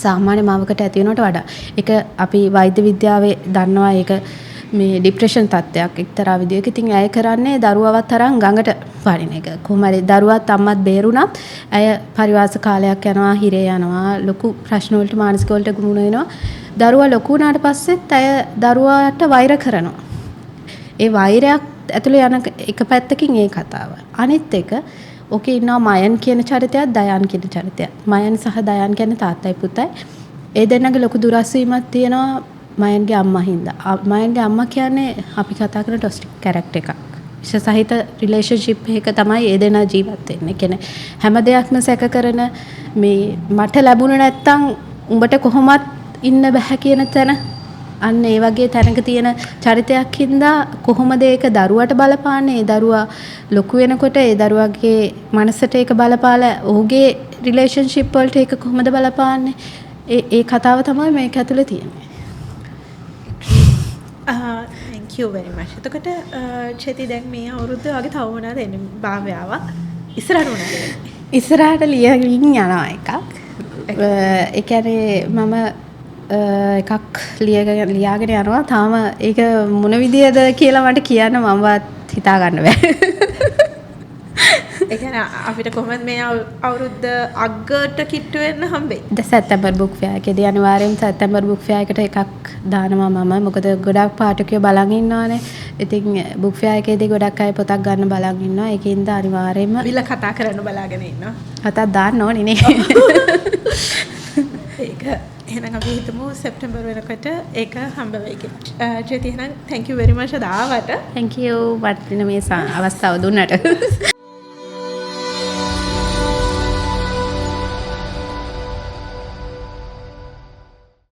සාමාන්‍ය මාවකට ඇති වෙනවට වඩා. ඒක අපි වෛද්‍ය විද්‍යාවේ දන්නවා ඒක මේ ડિප්‍රෙෂන් තත්ත්වයක් එක්තරා විදියක. ඉතින් ඇය කරන්නේ දරුවවත් තරම් ගඟට පරිණ එක. කොහොම හරි දරුවත් අම්මත් බේරුණත් ඇය පරිවාස කාලයක් යනවා, හිරේ යනවා, ලොකු ප්‍රශ්න වලට මානසික වලට මුහුණ වෙනවා. දරුවා ලොකු වුණාට පස්සෙත් ඇය දරුවාට වෛර කරනවා. ඒ වෛරයක් ඇතුළේ යන එක පැත්තකින් ඒ කතාව. අනිත් එක ඕකේ ඉන්නවා මයන් කියන චරිතයත් දයාන් කියන චරිතයත්. මයන් සහ දයාන් කියන්නේ තාත්තයි පුතයි. ඒ දෙන්නගේ ලොකු දුරස් වීමක් තියෙනවා මයන්ගේ අම්මා හින්දා. මයන්ගේ අම්මා කියන්නේ අපි කතා කරන ටොක්සික් කැරක්ටර් එකක්. විශේෂ සහිත රිලේෂන්ෂිප් එක තමයි ඒ දෙනා ජීවත් වෙන්නේ. කියන්නේ හැම දෙයක්ම සැක කරන මේ මට ලැබුණ නැත්තම් උඹට කොහොමත් ඉන්න බෑ කියන තැන අන්න ඒ වගේ තැනක තියෙන චරිතයක් හින්දා කොහොමද ඒක දරුවට බලපාන්නේ? ඒ දරුවා ලොකු වෙනකොට ඒ දරුවාගේ මනසට ඒක බලපාලා ඔහුගේ රිලේෂන්ෂිප් වලට ඒක කොහොමද බලපාන්නේ? ඒ කතාව තමයි මේක ඇතුලේ තියෙන්නේ. thank you very much. එතකොට චේති දැන් මේ අවුරුද්ද වගේ තව මොනවද එන්නේ භාව්‍යාව ඉස්සරහට මොනවද එන්නේ? ඉස්සරහට ලියමින් යනවා එකක්. ඒ කියන්නේ මම එකක් ලියාගෙන යනවා. තාම ඒක මොන විදියද කියලා මට කියන්න මමවත් හිතා ගන්න බෑ. ඒ කියන්නේ අපිට කොහොමද මේ අවුරුද්ද අග්ගට කිට්ටු වෙන්න හම්බෙයි? සැප්තැම්බර් බුක් ෆෙයාර් එකේදී අනිවාර්යයෙන්ම සැප්තැම්බර් බුක් ෆෙයාර් එකට එකක් දානවා මම. මොකද ගොඩක් පාඨකයෝ බලන් ඉන්නවානේ. ඉතින් බුක් ෆෙයාර් එකේදී ගොඩක් අය පොතක් ගන්න බලන් ඉන්නවා. ඒකින්ද අනිවාර්යයෙන්ම විල කතා කරන්න බලාගෙන ඉන්නවා. කතා දාන්න ඕනේ නේ. ඒක එහෙනම් අපි හිතමු සෙප්තැම්බර් වෙනකොට ඒක හම්බ වෙයි කියලා. ජයති එහෙනම් thank you very much අද ආවට. thank you වත් මේ අවස්ථාව දුන්නට.